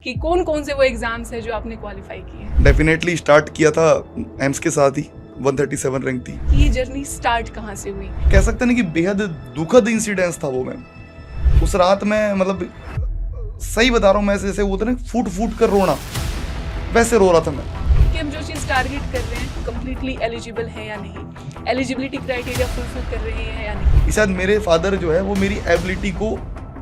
कि कौन कौन से वो एग्जाम्स है जो आपने क्वालिफाई किए हैं? डेफिनेटली स्टार्ट किया था एम्स के साथ ही, 137 रैंक थी। ये जर्नी स्टार्ट कहाँ से हुई? कह सकते हैं कि बेहद दुखद इंसिडेंस था वो मैम। उस रात में मतलब सही बता रहा हूँ मैं, जैसे वो होता ना फूट फूट कर रोना, वैसे रो रहा था मैं कि हम जो चीज़ टारगेट कर रहे हैं कम्प्लीटली एलिजिबल है या नहीं, एलिजिबिलिटी क्राइटेरिया फुलफिल कर रहे हैं या नहीं। शायद मेरे फादर जो है वो मेरी एबिलिटी को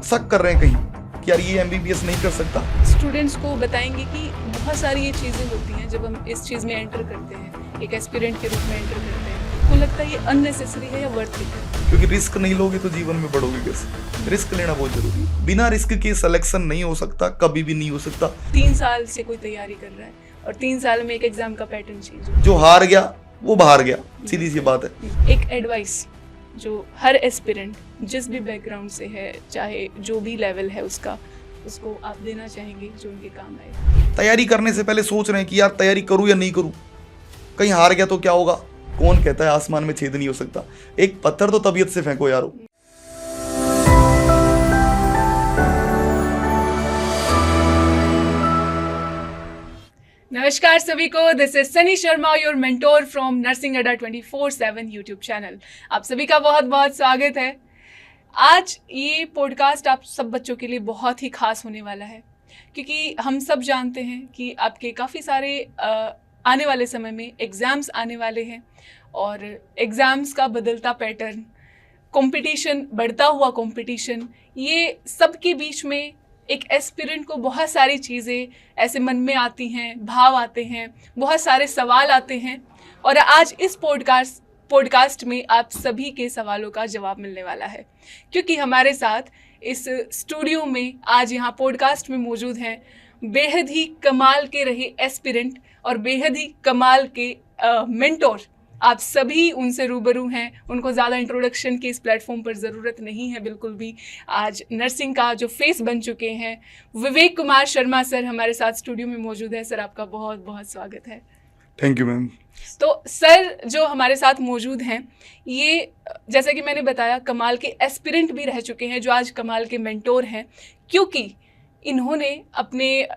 शक कर रहे हैं कहीं कि यार ये एमबीबीएस नहीं कर सकता। स्टूडेंट्स को बताएंगे कि बहुत सारी ये चीज़ें होती हैं जब हम इस चीज़ में एंटर करते हैं, एक एस्पिरेंट के रूप में एंटर करते हैं, तो लगता है ये अननेसेसरी है या वर्थ इट है? क्योंकि रिस्क नहीं लोगे तो जीवन में बढ़ोगे कैसे? रिस्क लेना बहुत जरूरी है। बिना रिस्क के सिलेक्शन नहीं हो सकता, कभी भी नहीं हो सकता। 3 साल से कोई तैयारी कर रहा है और 3 साल में एक एग्जाम का पैटर्न चेंज हो। जो हार गया वो बाहर गया, सीधी सी बात है। एक एडवाइस जो हर एस्पिरेंट जिस भी बैकग्राउंड से है, चाहे जो भी लेवल है उसका, उसको आप देना चाहेंगे जो उनके काम आए? तैयारी करने से पहले सोच रहे हैं कि यार तैयारी करूं या नहीं करूं, कहीं हार गया तो क्या होगा? कौन कहता है आसमान में छेद नहीं हो सकता? एक पत्थर तो तबीयत से फेंको यारो। नमस्कार सभी को, this is Sunny Sharma, your mentor from nursing अड्डा 24/7 यूट्यूब चैनल। आप सभी का बहुत बहुत स्वागत है। आज ये पॉडकास्ट आप सब बच्चों के लिए बहुत ही खास होने वाला है, क्योंकि हम सब जानते हैं कि आपके काफ़ी सारे आने वाले समय में एग्ज़ाम्स आने वाले हैं और एग्ज़ाम्स का बदलता पैटर्न, कंपटीशन, बढ़ता हुआ कंपटीशन, ये सब के बीच में एक एस्पिरेंट को बहुत सारी चीज़ें ऐसे मन में आती हैं, भाव आते हैं, बहुत सारे सवाल आते हैं और आज इस पॉडकास्ट में आप सभी के सवालों का जवाब मिलने वाला है, क्योंकि हमारे साथ इस स्टूडियो में आज यहाँ पॉडकास्ट में मौजूद हैं बेहद ही कमाल के रहे एस्पिरेंट और बेहद ही कमाल के मेंटोर। आप सभी उनसे रूबरू हैं, उनको ज़्यादा इंट्रोडक्शन की इस प्लेटफॉर्म पर ज़रूरत नहीं है बिल्कुल भी। आज नर्सिंग का जो फेस बन चुके हैं विवेक कुमार शर्मा सर हमारे साथ स्टूडियो में मौजूद है। सर आपका बहुत बहुत स्वागत है। Thank you ma'am. तो सर जो हमारे साथ मौजूद हैं, ये जैसा कि मैंने बताया कमाल के एस्पिरेंट भी रह चुके हैं जो आज कमाल के मेंटोर हैं, क्योंकि इन्होंने अपने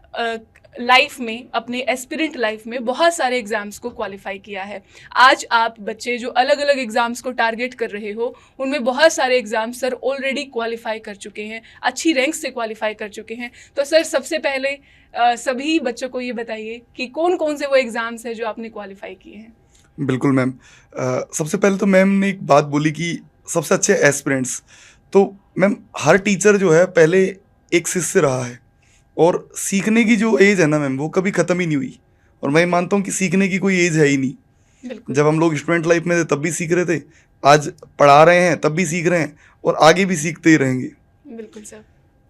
लाइफ में, अपने एस्पिरेंट लाइफ में बहुत सारे एग्ज़ाम्स को क्वालिफाई किया है। आज आप बच्चे जो अलग अलग एग्ज़ाम्स को टारगेट कर रहे हो, उनमें बहुत सारे एग्ज़ाम्स सर ऑलरेडी क्वालिफाई कर चुके हैं, अच्छी रैंक से क्वालिफाई कर चुके हैं। तो सर सबसे पहले सभी बच्चों को ये बताइए कि कौन कौन से वो एग्ज़ाम्स हैं जो आपने क्वालिफाई किए हैं? बिल्कुल मैम। सबसे पहले तो मैम ने एक बात बोली कि सबसे अच्छे एस्पिरेंट्स, तो मैम हर टीचर जो है पहले एक शिष्य रहा है और सीखने की जो एज है ना मैम वो कभी ख़त्म ही नहीं हुई। और मैं मानता हूँ कि सीखने की कोई एज है ही नहीं। बिल्कुल। जब हम लोग स्टूडेंट लाइफ में थे तब भी सीख रहे थे, आज पढ़ा रहे हैं तब भी सीख रहे हैं और आगे भी सीखते ही रहेंगे। बिल्कुल सर।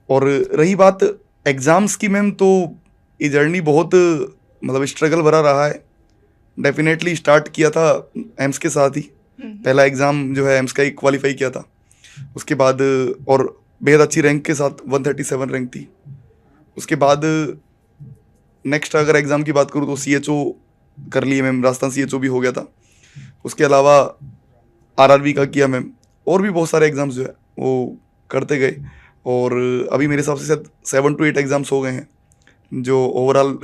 और रही बात एग्ज़ाम्स की मैम, तो ये जर्नी बहुत मतलब स्ट्रगल भरा रहा है। डेफिनेटली स्टार्ट किया था एम्स के साथ ही। पहला एग्ज़ाम जो है एम्स का ही क्वालिफाई किया था, उसके बाद और बेहद अच्छी रैंक के साथ 137 रैंक थी। उसके बाद नेक्स्ट अगर एग्ज़ाम की बात करूँ तो CHO कर लिए मैम, राजस्थान CHO भी हो गया था। उसके अलावा RRB का किया मैम, और भी बहुत सारे एग्ज़ाम्स जो है वो करते गए और अभी मेरे हिसाब से शायद 7 to 8 एग्ज़ाम्स हो गए हैं जो ओवरऑल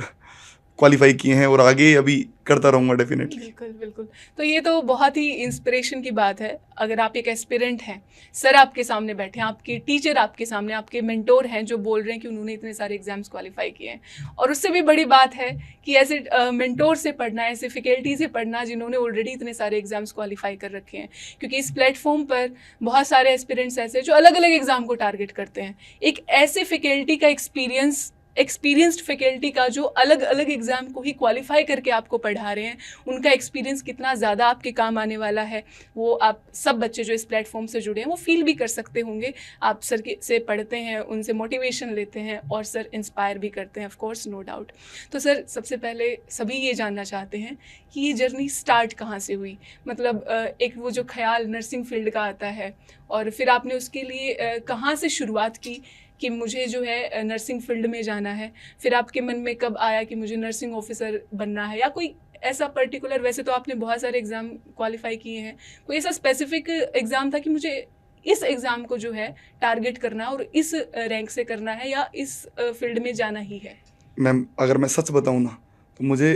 क्वालिफाई किए हैं और आगे अभी करता रहूँगा डेफिनेटली। बिल्कुल बिल्कुल। तो ये तो बहुत ही इंस्पिरेशन की बात है। अगर आप एक एस्पिरेंट हैं, सर आपके सामने बैठे हैं, आपके टीचर आपके सामने, आपके मेंटोर हैं जो बोल रहे हैं कि उन्होंने इतने सारे एग्जाम्स क्वालिफाई किए हैं, और उससे भी बड़ी बात है कि ऐसे मेंटोर से पढ़ना, ऐसे फैकल्टी से पढ़ना जिन्होंने ऑलरेडी इतने सारे एग्जाम्स क्वालिफाई कर रखे हैं, क्योंकि इस प्लेटफॉर्म पर बहुत सारे एस्पिरेंट्स ऐसे जो अलग अलग एग्जाम को टारगेट करते हैं। एक ऐसे फैकल्टी का एक्सपीरियंस्ड फैकल्टी का जो अलग अलग एग्ज़ाम को ही क्वालिफाई करके आपको पढ़ा रहे हैं, उनका एक्सपीरियंस कितना ज़्यादा आपके काम आने वाला है वो आप सब बच्चे जो इस प्लेटफॉर्म से जुड़े हैं वो फील भी कर सकते होंगे। आप सर से पढ़ते हैं, उनसे मोटिवेशन लेते हैं और सर इंस्पायर भी करते हैं, ऑफ कोर्स, नो डाउट। तो सर सबसे पहले सभी ये जानना चाहते हैं कि ये जर्नी स्टार्ट कहाँ से हुई? मतलब एक वो जो ख्याल नर्सिंग फील्ड का आता है और फिर आपने उसके लिए कहाँ से शुरुआत की कि मुझे जो है नर्सिंग फील्ड में जाना है? फिर आपके मन में कब आया कि मुझे नर्सिंग ऑफिसर बनना है, या कोई ऐसा पर्टिकुलर, वैसे तो आपने बहुत सारे एग्ज़ाम क्वालिफाई किए हैं, कोई ऐसा स्पेसिफिक एग्ज़ाम था कि मुझे इस एग्ज़ाम को जो है टारगेट करना और इस रैंक से करना है या इस फील्ड में जाना ही है? मैम अगर मैं सच बताऊँ ना, तो मुझे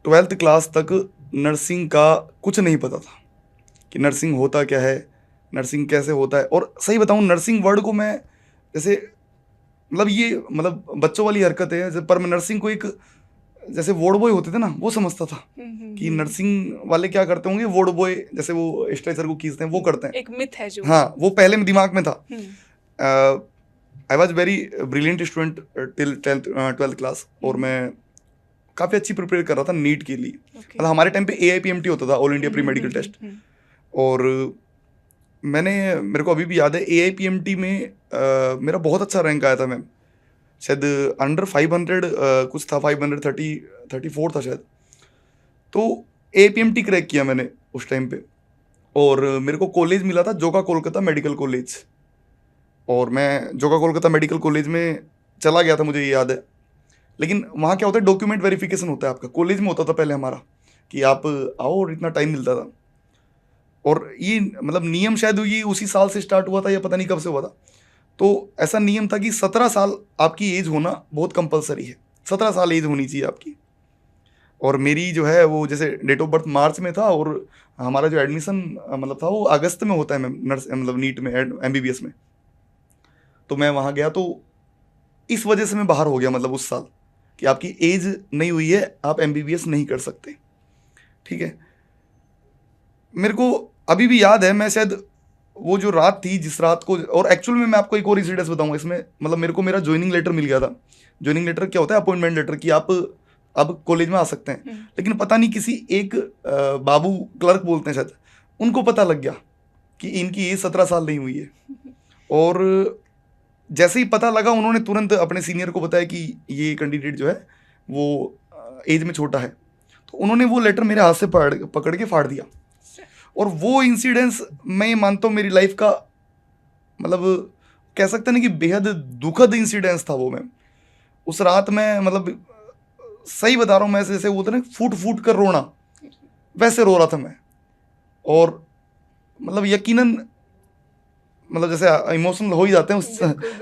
12th क्लास तक नर्सिंग का कुछ नहीं पता था कि नर्सिंग होता क्या है, नर्सिंग कैसे होता है। और सही बताऊँ, नर्सिंग वर्ड को मैं जैसे मतलब ये मतलब बच्चों वाली हरकत है, पर मैं नर्सिंग को एक जैसे वार्ड बॉय होते थे ना, वो समझता था कि नर्सिंग वाले क्या करते होंगे, वार्ड बॉय जैसे वो स्ट्रेचर को खींचते हैं वो करते हैं। एक मिथ है जो। हाँ, वो पहले में दिमाग में था। I was very brilliant student till 12th class, और मैं काफ़ी अच्छी प्रिपेयर कर रहा था नीट के लिए। मतलब हमारे टाइम पे AIPMT होता था, all India pre medical test. और मेरे को अभी भी याद है AIPMT में मेरा बहुत अच्छा रैंक आया था मैम, शायद अंडर 500 कुछ था, 534 था शायद। तो AIPMT क्रैक किया मैंने उस टाइम पे, और मेरे को कॉलेज मिला था जोका कोलकाता मेडिकल कॉलेज, और मैं जोका कोलकाता मेडिकल कॉलेज में चला गया था, मुझे ये याद है। लेकिन वहाँ क्या होता है, डॉक्यूमेंट वेरिफिकेशन होता है आपका, कॉलेज में होता था पहले हमारा कि आप आओ, और इतना टाइम मिलता था। और ये मतलब नियम शायद ये उसी साल से स्टार्ट हुआ था या पता नहीं कब से हुआ था। तो ऐसा नियम था कि 17 साल आपकी एज होना बहुत कंपलसरी है, 17 साल एज होनी चाहिए आपकी। और मेरी जो है वो जैसे डेट ऑफ बर्थ मार्च में था, और हमारा जो एडमिशन मतलब था वो अगस्त में होता है मैम, नर्स मतलब नीट में MBBS में। तो मैं वहाँ गया, तो इस वजह से मैं बाहर हो गया, मतलब उस साल, कि आपकी एज नहीं हुई है, आप MBBS नहीं कर सकते। ठीक है, मेरे को अभी भी याद है, मैं शायद वो जो रात थी जिस रात को, और एक्चुअल में मैं आपको एक और इंसिडेंस बताऊंगा इसमें, मतलब मेरे को मेरा ज्वाइनिंग लेटर मिल गया था। ज्वाइनिंग लेटर क्या होता है, अपॉइंटमेंट लेटर, कि आप अब कॉलेज में आ सकते हैं। लेकिन पता नहीं किसी एक बाबू क्लर्क बोलते हैं शायद, उनको पता लग गया कि इनकी एज 17 साल नहीं हुई है। और जैसे ही पता लगा, उन्होंने तुरंत अपने सीनियर को बताया कि ये कैंडिडेट जो है वो एज में छोटा है। तो उन्होंने वो लेटर मेरे हाथ से पकड़ के फाड़ दिया। और वो इंसिडेंस मैं ये मानता हूँ मेरी लाइफ का, मतलब कह सकते हैं ना कि बेहद दुखद इंसिडेंस था वो मैम। उस रात में मतलब सही बता रहा हूँ मैं, जैसे बोलते ना फूट फूट कर रोना, वैसे रो रहा था मैं। और मतलब यकीनन मतलब जैसे इमोशनल हो ही जाते हैं उस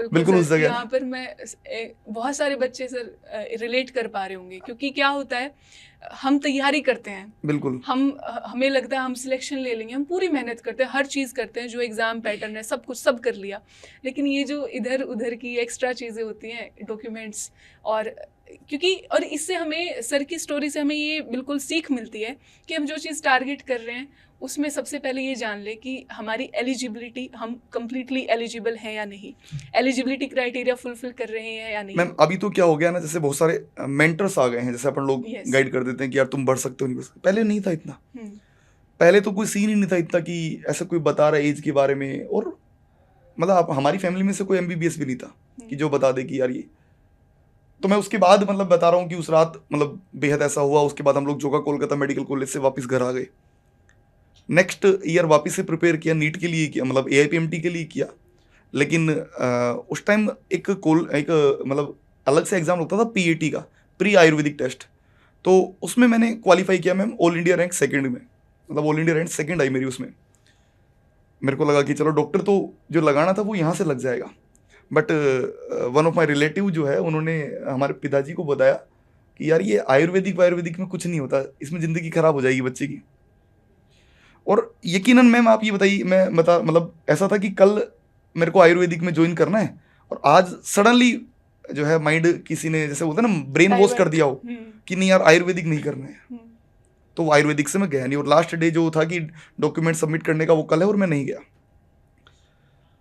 बिल्कुल उस जगह। यहाँ पर मैं बहुत सारे बच्चे सर रिलेट कर पा रहे होंगे, क्योंकि क्या होता है, हम तैयारी करते हैं, बिल्कुल हमें लगता है हम सिलेक्शन ले लेंगे, हम पूरी मेहनत करते हैं, हर चीज़ करते हैं, जो एग्ज़ाम पैटर्न है सब कुछ सब कर लिया। लेकिन ये जो इधर उधर की एक्स्ट्रा चीज़ें होती हैं, डॉक्यूमेंट्स, और क्योंकि और इससे हमें सर की स्टोरी से हमें ये बिल्कुल सीख मिलती है कि हम जो चीज़ टारगेट कर रहे हैं उसमें सबसे पहले ये जान ले कि हमारी एलिजिबिलिटी, हम कंप्लीटली एलिजिबल हैं या नहीं, एलिजिबिलिटी क्राइटेरिया फुलफिल कर रहे हैं या नहीं। मैम अभी तो क्या हो गया ना, जैसे बहुत सारे मेंटर्स आ गए हैं, जैसे अपन लोग Yes. गाइड कर देते हैं कि यार तुम बढ़ सकते हो, नहीं बढ़ सकते। पहले नहीं था इतना, पहले तो कोई सीन ही नहीं था इतना कि ऐसा कोई बता रहा है एज के बारे में। और मतलब आप हमारी फैमिली में से कोई MBBS भी नहीं था कि जो बता दे कि यार ये। तो मैं उसके बाद मतलब बता रहा हूँ कि उस रात मतलब बेहद ऐसा हुआ। उसके बाद हम लोग जोका कोलकाता मेडिकल कॉलेज से वापस घर आ गए। नेक्स्ट ईयर वापस से प्रिपेयर किया, नीट के लिए किया, मतलब AIPMT के लिए किया। लेकिन उस टाइम एक मतलब अलग से एग्जाम लगता था PAT का, प्री आयुर्वेदिक टेस्ट। तो उसमें मैंने क्वालिफाई किया ma'am, all India rank second में, मतलब ऑल इंडिया रैंक सेकंड आई मेरी उसमें। मेरे को लगा कि चलो डॉक्टर तो जो लगाना था वो यहाँ से लग जाएगा। But one of my relative जो है, उन्होंने हमारे पिताजी को बताया कि यार ये आयुर्वेदिक में कुछ नहीं होता, इसमें ज़िंदगी खराब हो जाएगी बच्चे की। और यकीनन मैम आप ये बताइए, मैं बता मतलब ऐसा था कि कल मेरे को आयुर्वेदिक में ज्वाइन करना है, और आज सडनली जो है माइंड किसी ने जैसे बोलते हैं ना ब्रेन वॉश कर दिया हो कि नहीं यार आयुर्वेदिक नहीं करना है। तो वो आयुर्वेदिक से मैं गया नहीं, और लास्ट डे जो था कि डॉक्यूमेंट सबमिट करने का वो कल है, और मैं नहीं गया।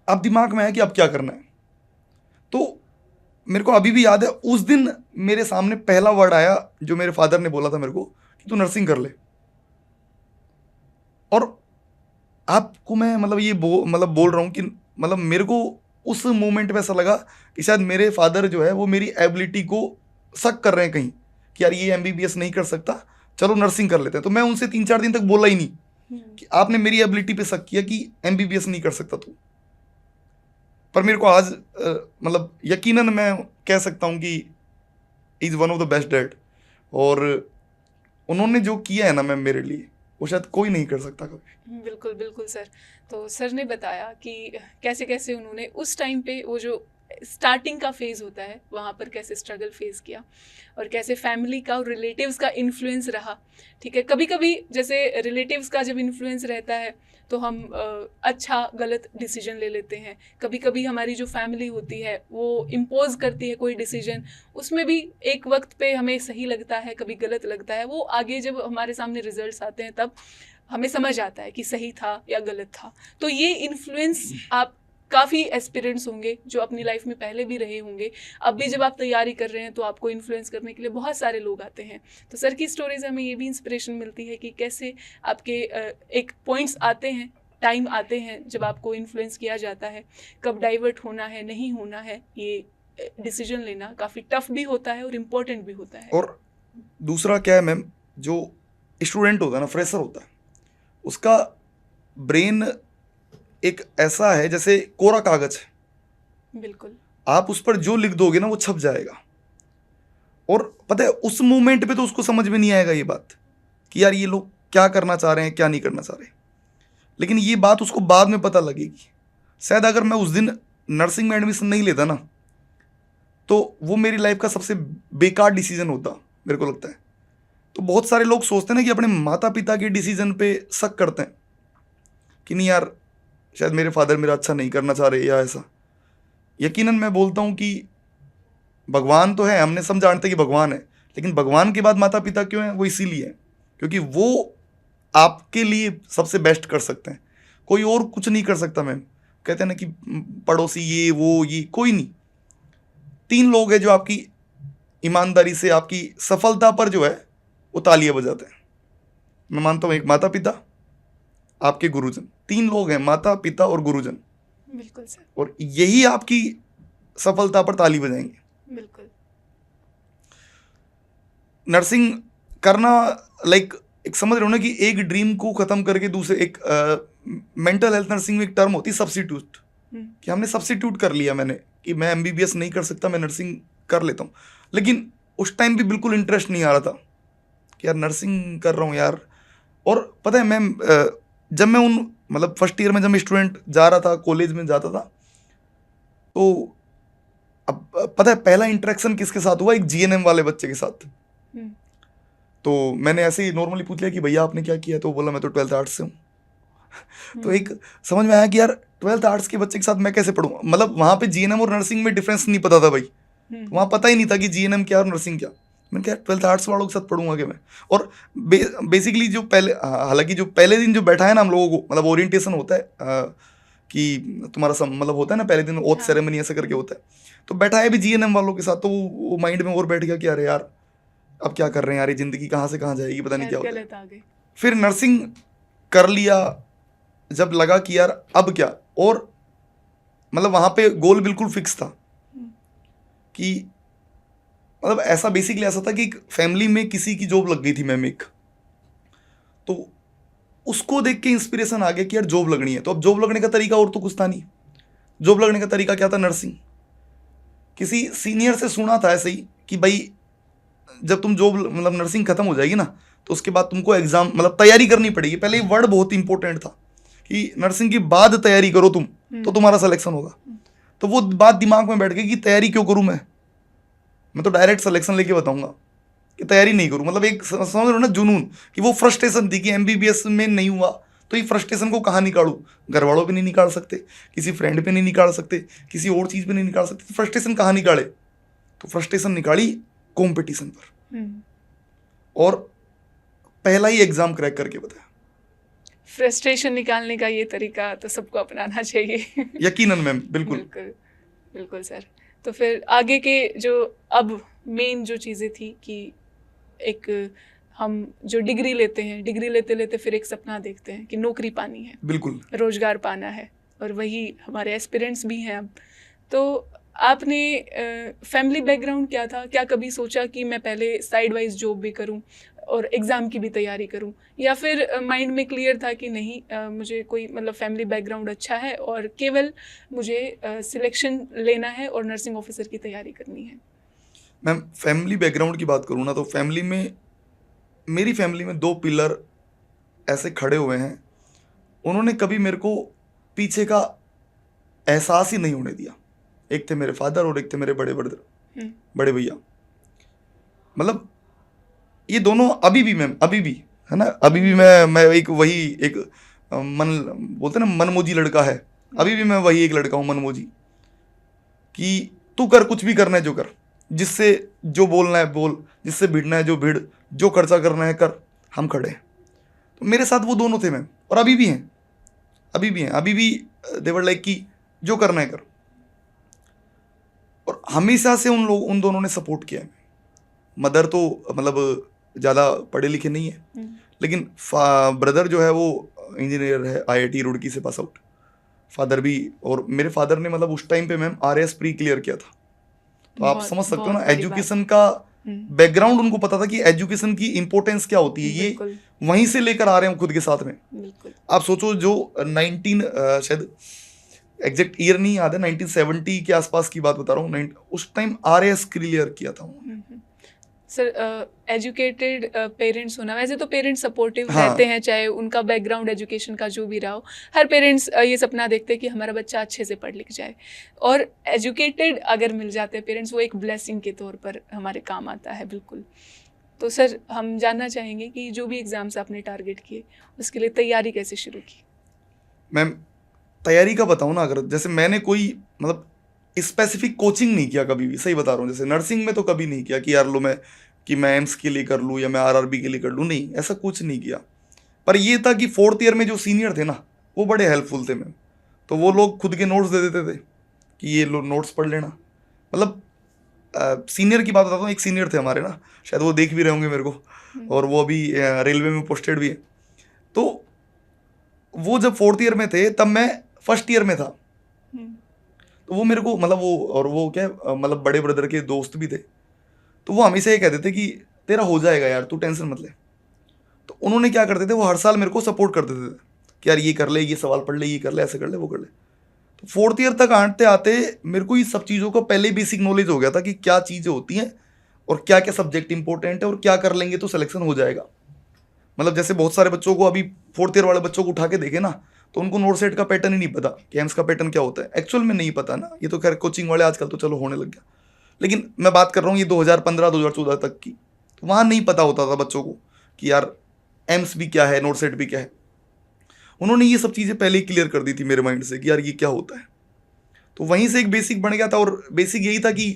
अब दिमाग में है कि अब क्या करना है। तो मेरे को अभी भी याद है उस दिन मेरे सामने पहला वर्ड आया जो मेरे फादर ने बोला था मेरे को कि तू नर्सिंग कर ले। और आपको मैं मतलब ये मतलब बोल रहा हूँ कि मतलब मेरे को उस मोमेंट में ऐसा लगा कि शायद मेरे फादर जो है वो मेरी एबिलिटी को शक कर रहे हैं कहीं कि यार ये MBBS नहीं कर सकता, चलो नर्सिंग कर लेते हैं। तो मैं उनसे 3-4 दिन तक बोला ही नहीं कि आपने मेरी एबिलिटी पे शक किया कि MBBS नहीं कर सकता तू। पर मेरे को आज मतलब यकीनन मैं कह सकता हूँ कि is one of the best dad. और उन्होंने जो किया है ना मैम मेरे लिए, वो शायद कोई नहीं कर सकता कभी। बिल्कुल बिल्कुल सर। तो सर ने बताया कि कैसे कैसे उन्होंने उस टाइम पे वो जो स्टार्टिंग का फेज़ होता है, वहाँ पर कैसे स्ट्रगल फेस किया और कैसे फैमिली का और रिलेटिव्स का इन्फ्लुएंस रहा। ठीक है, कभी कभी जैसे रिलेटिव्स का जब इन्फ्लुएंस रहता है तो हम अच्छा गलत डिसीजन ले लेते हैं। कभी कभी हमारी जो फैमिली होती है वो इम्पोज करती है कोई डिसीजन, उसमें भी एक वक्त पे हमें सही लगता है, कभी गलत लगता है। वो आगे जब हमारे सामने रिजल्ट्स आते हैं तब हमें समझ आता है कि सही था या गलत था। तो ये इन्फ्लुएंस आप काफ़ी एस्पिरेंट्स होंगे जो अपनी लाइफ में पहले भी रहे होंगे, अब भी जब आप तैयारी कर रहे हैं तो आपको इन्फ्लुएंस करने के लिए बहुत सारे लोग आते हैं। तो सर की स्टोरीज हमें ये भी इंस्पिरेशन मिलती है कि कैसे आपके एक पॉइंट्स आते हैं, टाइम आते हैं जब आपको इन्फ्लुएंस किया जाता है, कब डाइवर्ट होना है नहीं होना है। ये डिसीजन लेना काफ़ी टफ भी होता है और इम्पोर्टेंट भी होता है। और दूसरा क्या है मैम, जो स्टूडेंट होता है ना, फ्रेशर होता है, उसका ब्रेन एक ऐसा है जैसे कोरा कागज है। बिल्कुल। आप उस पर जो लिख दोगे ना वो छप जाएगा। और पता है उस मोमेंट पे तो उसको समझ में नहीं आएगा ये बात कि यार ये लोग क्या करना चाह रहे हैं, क्या नहीं करना चाह रहे। लेकिन ये बात उसको बाद में पता लगेगी। शायद अगर मैं उस दिन नर्सिंग में एडमिशन नहीं लेता ना तो वो मेरी लाइफ का सबसे बेकार डिसीजन होता, मेरे को लगता है। तो बहुत सारे लोग सोचते हैं ना कि अपने माता पिता के डिसीजन पे शक करते हैं कि नहीं यार शायद मेरे फादर मेरा अच्छा नहीं करना चाह रहे या ऐसा। यकीनन मैं बोलता हूँ कि भगवान तो है, हमने सब जानते हैं कि भगवान है, लेकिन भगवान के बाद माता पिता क्यों हैं? वो इसीलिए हैं क्योंकि वो आपके लिए सबसे बेस्ट कर सकते हैं, कोई और कुछ नहीं कर सकता। मैम कहते हैं ना कि पड़ोसी ये वो ये कोई नहीं। 3 लोग हैं जो आपकी ईमानदारी से आपकी सफलता पर जो है वो तालियां बजाते हैं। मैं मानता हूँ एक माता पिता, आपके गुरुजन, 3 लोग हैं, माता पिता और गुरुजन। बिल्कुल सर। और यही आपकी सफलता पर ताली बजाएंगे। बिल्कुल। नर्सिंग करना लाइक एक समझ रहे हो ना कि एक ड्रीम को खत्म करके दूसरे एक मेंटल हेल्थ नर्सिंग में एक टर्म होती है सब्स्टिट्यूट, कि हमने सब्स्टिट्यूट कर लिया मैंने कि मैं एमबीबीएस नहीं कर सकता, मैं नर्सिंग कर लेता हूँ। लेकिन उस टाइम भी बिल्कुल इंटरेस्ट नहीं आ रहा था कि यार नर्सिंग कर रहा हूँ यार। और पता है मैम जब मैं उन मतलब फर्स्ट ईयर में जब मैं स्टूडेंट जा रहा था, कॉलेज में जाता था, तो अब पता है पहला इंटरेक्शन किसके साथ हुआ? एक जीएनएम वाले बच्चे के साथ। तो मैंने ऐसे ही नॉर्मली पूछ लिया कि भैया आपने क्या किया, तो वो बोला मैं तो 12th आर्ट्स से हूँ। तो एक समझ में आया कि यार 12th आर्ट्स के बच्चे के साथ मैं कैसे पढ़ूंगा। मतलब वहाँ पे जीएनएम और नर्सिंग में डिफरेंस नहीं पता था भाई, वहाँ पता ही नहीं था कि जीएनएम क्या और नर्सिंग क्या। मैंने कहा 12th आर्ट्स वालों के साथ पढ़ूंगा क्या मैं। और बेसिकली जो पहले, हालांकि जो पहले दिन जो बैठा है ना हम लोगों को, मतलब ओरिएंटेशन होता है कि तुम्हारा मतलब होता है ना पहले दिन ओथ सेरेमनी ऐसा करके होता है, तो बैठा है भी जीएनएम वालों के साथ। तो वो माइंड में और बैठ गया कि अरे यार अब क्या कर रहे हैं यार, ये जिंदगी कहाँ से कहाँ जाएगी, पता नहीं क्या होता है। फिर नर्सिंग कर लिया, जब लगा कि यार अब क्या, और मतलब वहाँ पे गोल बिल्कुल फिक्स था कि मतलब ऐसा बेसिकली ऐसा था कि फैमिली में किसी की जॉब लग गई थी मैम एक, तो उसको देख के इंस्पिरेशन आ गया कि यार जॉब लगनी है। तो अब जॉब लगने का तरीका और तो कुछ था नहीं। जॉब लगने का तरीका क्या था? नर्सिंग। किसी सीनियर से सुना था ऐसे ही कि भाई जब तुम जॉब मतलब नर्सिंग खत्म हो जाएगी ना तो उसके बाद तुमको एग्जाम मतलब तैयारी करनी पड़ेगी। पहले ये वर्ड बहुत इंपॉर्टेंट था कि नर्सिंग के बाद तैयारी करो तुम, तो तुम्हारा सिलेक्शन होगा। तो वो बात दिमाग में बैठ गई कि तैयारी क्यों करूं मैं तो डायरेक्ट सिलेक्शन लेके बताऊंगा कि तैयारी नहीं करूं। मतलब एक समझ रहे हो ना जुनून, कि वो फ्रस्ट्रेशन थी कि एमबीबीएस में नहीं हुआ, तो ये फ्रस्ट्रेशन को कहाँ निकालूं? घर वालों पे नहीं निकाल सकते, किसी फ्रेंड पे नहीं निकाल सकते, किसी और चीज़ पे नहीं निकाल सकते, तो फ्रस्ट्रेशन कहाँ निकाले? तो फ्रस्ट्रेशन निकाली कॉम्पिटिशन पर, और पहला ही एग्जाम क्रैक करके बताया। फ्रस्ट्रेशन निकालने का ये तरीका तो सबको अपनाना चाहिए। यकीनन मैम, बिल्कुल बिल्कुल बिल्कुल सर। तो फिर आगे के जो अब मेन जो चीज़ें थी कि एक हम जो डिग्री लेते हैं, डिग्री लेते लेते फिर एक सपना देखते हैं कि नौकरी पानी है, बिल्कुल रोजगार पाना है, और वही हमारे एस्पिरेंट्स भी हैं अब। तो आपने फैमिली बैकग्राउंड क्या था? क्या कभी सोचा कि मैं पहले साइड वाइज जॉब भी करूं और एग्ज़ाम की भी तैयारी करूं, या फिर माइंड में क्लियर था कि नहीं मुझे कोई मतलब फैमिली बैकग्राउंड अच्छा है और केवल मुझे सिलेक्शन लेना है और नर्सिंग ऑफिसर की तैयारी करनी है? मैम फैमिली बैकग्राउंड की बात करूँ ना तो फैमिली में, मेरी फैमिली में 2 पिलर ऐसे खड़े हुए हैं, उन्होंने कभी मेरे को पीछे का एहसास ही नहीं होने दिया। एक थे मेरे फादर और एक थे मेरे बड़े ब्रदर, बड़े भैया। मतलब ये दोनों अभी भी मैम, अभी भी है ना, अभी भी मैं एक वही एक मन बोलते ना मनमोजी लड़का है, अभी भी मैं वही एक लड़का हूँ मनमोजी, कि तू कर, कुछ भी करना है जो कर, जिससे जो बोलना है बोल, जिससे भिड़ना है जो भिड़, जो खर्चा करना है कर, हम खड़े हैं। तो मेरे साथ वो दोनों थे मैम, और अभी भी हैं, अभी भी हैं, अभी भी देवर लाइक कि जो करना है कर। और हमेशा से उन दोनों ने सपोर्ट किया है। मदर तो मतलब ज़्यादा पढ़े लिखे नहीं है, लेकिन ब्रदर जो है वो इंजीनियर है, IIT रुड़की से पास आउट, फादर भी। और मेरे फादर ने मतलब उस टाइम पे मैम RS प्री क्लियर किया था। तो आप समझ सकते हो ना, एजुकेशन का बैकग्राउंड उनको पता था कि एजुकेशन की इंपॉर्टेंस क्या होती है, ये वहीं से लेकर आ रहे हैं खुद के साथ में। आप सोचो, जो 19 शायद एग्जैक्ट ईयर नहीं याद है, 1970 के आसपास की बात बता रहा हूँ, उस टाइम RS क्लियर किया था। सर एजुकेटेड पेरेंट्स होना, वैसे तो पेरेंट्स सपोर्टिव रहते हैं, चाहे उनका बैकग्राउंड एजुकेशन का जो भी रहा हो। हर पेरेंट्स ये सपना देखते हैं कि हमारा बच्चा अच्छे से पढ़ लिख जाए, और एजुकेटेड अगर मिल जाते हैं पेरेंट्स, वो एक ब्लेसिंग के तौर पर हमारे काम आता है। बिल्कुल। तो सर हम जानना चाहेंगे कि जो भी एग्ज़ाम्स आपने टारगेट किए, उसके लिए तैयारी कैसे शुरू की? मैम तैयारी का बताऊँ ना, अगर जैसे मैंने कोई मतलब स्पेसिफिक कोचिंग नहीं किया कभी भी, सही बता रहा हूँ। जैसे नर्सिंग में तो कभी नहीं किया कि यार लो मैं एम्स के लिए कर लूँ या मैं RRB के लिए कर लूँ, नहीं, ऐसा कुछ नहीं किया। पर ये था कि 4th ईयर में जो सीनियर थे ना, वो बड़े हेल्पफुल थे मैम। तो वो लोग खुद के नोट्स दे देते थे कि ये लो नोट्स पढ़ लेना। मतलब सीनियर की बात बताता हूँ, एक सीनियर थे हमारे ना, शायद वो देख भी रहे होंगे मेरे को, और वो अभी रेलवे में पोस्टेड भी है। तो वो जब 4th ईयर में थे तब मैं 1st ईयर में था। तो वो मेरे को मतलब वो क्या मतलब बड़े ब्रदर के दोस्त भी थे, तो वो हमेशा ये कहते थे कि तेरा हो जाएगा यार, तू टेंशन मत ले। तो उन्होंने क्या करते थे, वो हर साल मेरे को सपोर्ट कर देते थे कि यार ये कर ले, ये सवाल पढ़ ले, ये कर ले, ऐसे कर ले, वो कर ले। तो 4th ईयर तक आते आते मेरे को ये सब चीज़ों का पहले ही बेसिक नॉलेज हो गया था कि क्या चीज़ें होती हैं और क्या क्या सब्जेक्ट इंपॉर्टेंट है और क्या कर लेंगे तो सिलेक्शन हो जाएगा। मतलब जैसे बहुत सारे बच्चों को, अभी 4th ईयर वाले बच्चों को उठा के देखे ना, तो उनको नोट सेट का पैटर्न ही नहीं पता कि एम्स का पैटर्न क्या होता है, एक्चुअल में नहीं पता ना। ये तो खैर कोचिंग वाले आजकल तो चलो होने लग गया, लेकिन मैं बात कर रहा हूँ ये 2015-2014 तक की। तो वहाँ नहीं पता होता था बच्चों को कि यार एम्स भी क्या है, नोट सेट भी क्या है। उन्होंने ये सब चीज़ें पहले ही क्लियर कर दी थी मेरे माइंड से कि यार ये क्या होता है। तो वहीं से एक बेसिक बन गया था, और बेसिक यही था कि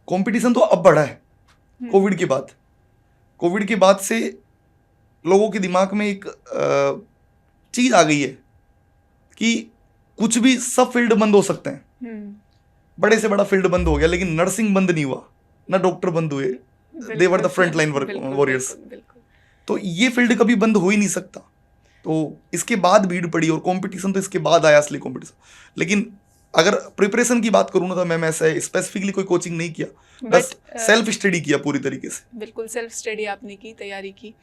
कंपटीशन तो अब बढ़ा है कोविड के बाद। कोविड के बाद से लोगों के दिमाग में एक चीज़ आ गई है कि कुछ भी, सब फील्ड बंद हो सकते हैं। बड़े से बड़ा फील्ड बंद हो गया, लेकिन नर्सिंग बंद नहीं हुआ, ना डॉक्टर बंद हुए, they were the front line warriors. तो ये फील्ड कभी बंद हो ही नहीं सकता। तो इसके बाद भीड़ पड़ी, और कंपटीशन तो इसके बाद आया, असली कंपटीशन। लेकिन अगर प्रिपरेशन की बात करूँ ना, तो मैं ऐसे स्पेसिफिकली कोई कोचिंग नहीं किया, बस सेल्फ स्टडी किया पूरी तरीके से। बिल्कुल सेल्फ स्टडी आपने की, तैयारी की,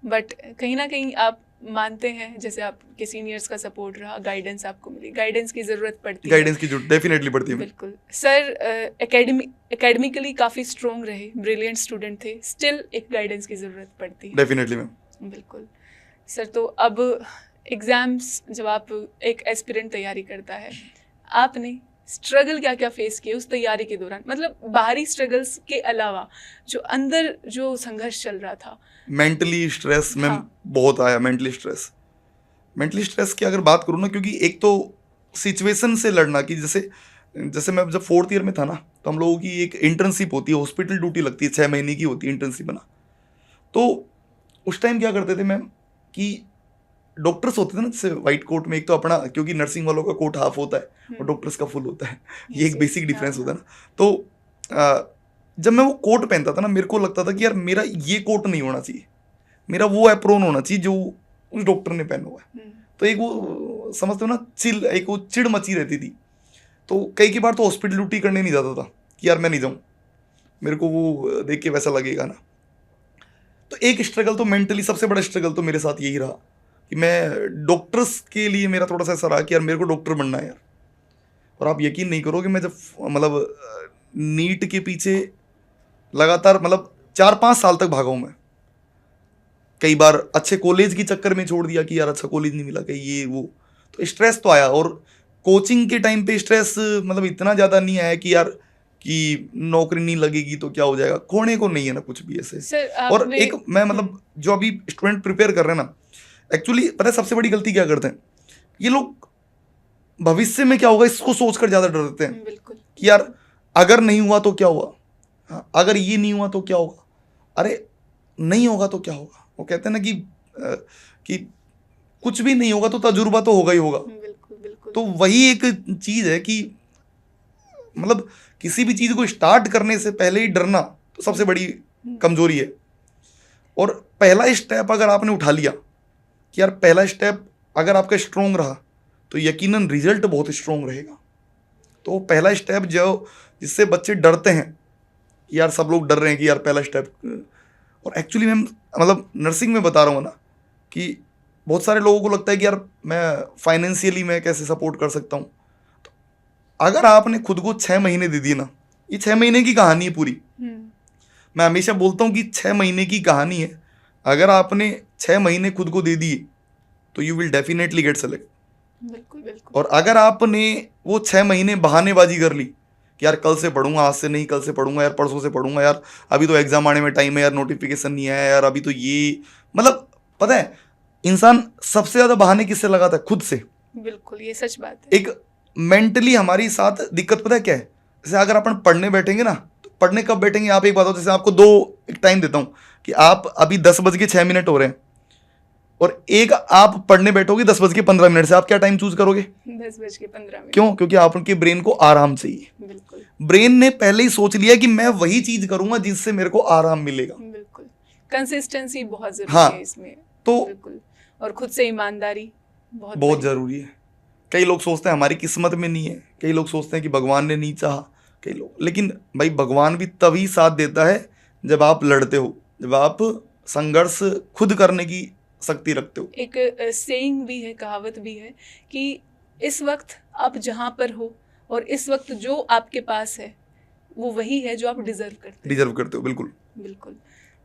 बट कहीं ना कहीं आप मानते हैं, जैसे आपके सीनियर्स का सपोर्ट रहा, गाइडेंस आपको मिली, गाइडेंस की ज़रूरत पड़ती है। गाइडेंस की जरूरत डेफिनेटली पड़ती है। बिल्कुल सर, एकेडमिकली काफ़ी स्ट्रॉन्ग रहे, ब्रिलियंट स्टूडेंट थे, स्टिल एक गाइडेंस की ज़रूरत पड़ती है। Definitely ma'am. बिल्कुल सर। तो अब एग्ज़ाम्स, जब आप एक एस्पिरेंट तैयारी करता है, आपने स्ट्रगल क्या क्या फेस किए उस तैयारी के दौरान? मतलब बाहरी स्ट्रगल्स के अलावा जो अंदर जो संघर्ष चल रहा था। मेंटली स्ट्रेस मैम बहुत आया। मेंटली स्ट्रेस की अगर बात करूँ ना, क्योंकि एक तो सिचुएशन से लड़ना, कि जैसे मैं जब 4th ईयर में था ना, तो हम लोगों की एक इंटर्नशिप होती है, हॉस्पिटल ड्यूटी लगती है, 6 महीने की होती है इंटर्नशिप ना। तो उस टाइम क्या करते थे मैम कि डॉक्टर्स होते थे ना, जैसे व्हाइट कोट में, एक तो अपना, क्योंकि नर्सिंग वालों का कोट हाफ होता है और डॉक्टर्स का फुल होता है, ये एक बेसिक डिफरेंस होता है ना। तो जब मैं वो कोट पहनता था ना, मेरे को लगता था कि यार मेरा ये कोट नहीं होना चाहिए, मेरा वो एप्रोन होना चाहिए जो उस डॉक्टर ने पहना हुआ है। तो एक वो समझते हो ना, एक वो चिड़ मची रहती थी। तो कई बार तो हॉस्पिटल ड्यूटी करने नहीं जाता था कि यार मैं नहीं जाऊँ, मेरे को वो देख के वैसा लगेगा ना। तो एक स्ट्रगल तो मेंटली, सबसे बड़ा स्ट्रगल तो मेरे साथ यही रहा कि मैं डॉक्टर्स के लिए, मेरा थोड़ा सा ऐसा रहा कि यार मेरे को डॉक्टर बनना है यार। और आप यकीन नहीं करोगे, मैं जब मतलब नीट के पीछे लगातार मतलब 4-5 साल तक भागा हूँ मैं। कई बार अच्छे कॉलेज के चक्कर में छोड़ दिया कि यार अच्छा कॉलेज नहीं मिला, कहीं ये वो, तो स्ट्रेस तो आया। और कोचिंग के टाइम पे स्ट्रेस मतलब इतना ज़्यादा नहीं आया कि यार कि नौकरी नहीं लगेगी तो क्या हो जाएगा, खोने को नहीं है ना कुछ भी ऐसे। सर और आपने एक मैं मतलब जो अभी स्टूडेंट प्रिपेयर कर रहे हैं ना, एक्चुअली पता है सबसे बड़ी गलती क्या करते हैं ये लोग, भविष्य में क्या होगा इसको सोचकर ज़्यादा डरते हैं बिल्कुल कि यार अगर नहीं हुआ तो क्या हुआ, हाँ, अगर ये नहीं हुआ तो क्या होगा, अरे नहीं होगा तो क्या होगा। वो कहते हैं ना कि कुछ भी नहीं होगा तो तजुर्बा तो होगा ही होगा। बिल्कुल बिल्कुल तो वही एक चीज़ है कि मतलब किसी भी चीज़ को स्टार्ट करने से पहले ही डरना तो सबसे बड़ी कमजोरी है। और पहला स्टेप अगर आपने उठा लिया कि यार पहला स्टेप अगर आपका स्ट्रोंग रहा तो यकीनन रिजल्ट बहुत स्ट्रोंग रहेगा। तो पहला स्टेप जो जिससे बच्चे डरते हैं कि यार सब लोग डर रहे हैं कि यार पहला स्टेप, और एक्चुअली मैं मतलब नर्सिंग में बता रहा हूँ ना कि बहुत सारे लोगों को लगता है कि यार मैं फाइनेंशियली मैं कैसे सपोर्ट कर सकता हूँ। तो अगर आपने खुद को 6 महीने दे दिए ना, ये 6 महीने की कहानी है पूरी। मैं हमेशा बोलता हूँ कि 6 महीने की कहानी है, अगर आपने 6 महीने खुद को दे दिए तो you will definitely get select. बिल्कुल बिल्कुल। और अगर आपने वो 6 महीने बहानेबाजी कर ली कि यार कल से पढ़ूंगा, आज से नहीं, कल से पढ़ूंगा यार, परसों से पढ़ूंगा यार, अभी तो एग्जाम आने में टाइम है यार, नोटिफिकेशन नहीं आया यार, अभी तो ये मतलब पता है इंसान सबसे ज्यादा बहाने किससे लगाता है? खुद से। बिल्कुल ये सच बात है। एक मेंटली हमारी साथ दिक्कत पता है क्या है? जैसे अगर अपन पढ़ने बैठेंगे ना, तो पढ़ने कब बैठेंगे आप एक बात हो, जैसे आपको एक टाइम देता हूँ कि आप अभी 10:06 हो रहे हैं और एक आप पढ़ने बैठोगे 10:15 से, आप क्या टाइम चूज करोगे? 10:15। क्यों? क्योंकि आपके ब्रेन को आराम चाहिए। बिल्कुल ब्रेन ने पहले ही सोच लिया कि मैं वही चीज करूंगा जिससे मेरे को आराम मिलेगा। बिल्कुल कंसिस्टेंसी बहुत जरूरी हाँ, है इसमें। तो बिल्कुल, और खुद से ईमानदारी बहुत बहुत बड़ी। जरूरी है। कई लोग सोचते हैं हमारी किस्मत में नहीं है, कई लोग सोचते हैं कि भगवान ने नहीं चाहा, कई लोग, लेकिन भाई भगवान भी तभी साथ देता है जब आप लड़ते हो, जब आप संघर्ष खुद करने की शक्ति रखते हो। एक सेइंग भी है, कहावत भी है कि इस वक्त आप जहाँ पर हो और इस वक्त जो आपके पास है वो वही है जो आप डिजर्व करते हो। बिल्कुल बिल्कुल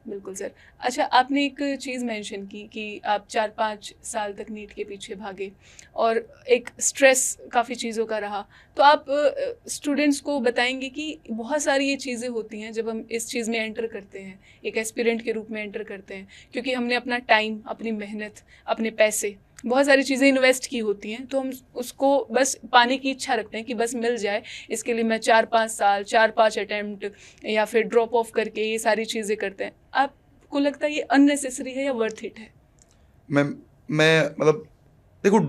बिल्कुल सर। अच्छा, आपने एक चीज़ मेंशन की कि आप 4-5 साल तक नीट के पीछे भागे और एक स्ट्रेस काफ़ी चीज़ों का रहा, तो आप स्टूडेंट्स को बताएंगे कि बहुत सारी ये चीज़ें होती हैं जब हम इस चीज़ में एंटर करते हैं, एक एस्पिरेंट के रूप में एंटर करते हैं, क्योंकि हमने अपना टाइम, अपनी मेहनत, अपने पैसे, बहुत सारी चीज़ें इन्वेस्ट की होती हैं, तो हम उसको बस पाने की इच्छा रखते हैं कि बस मिल जाए। इसके लिए मैं 4-5 साल, 4-5 अटैम्प्ट या फिर ड्रॉप ऑफ करके ये सारी चीज़ें करते हैं। आपको लगता है ये अननेसेसरी है या वर्थ इट है? मैं मतलब देखो,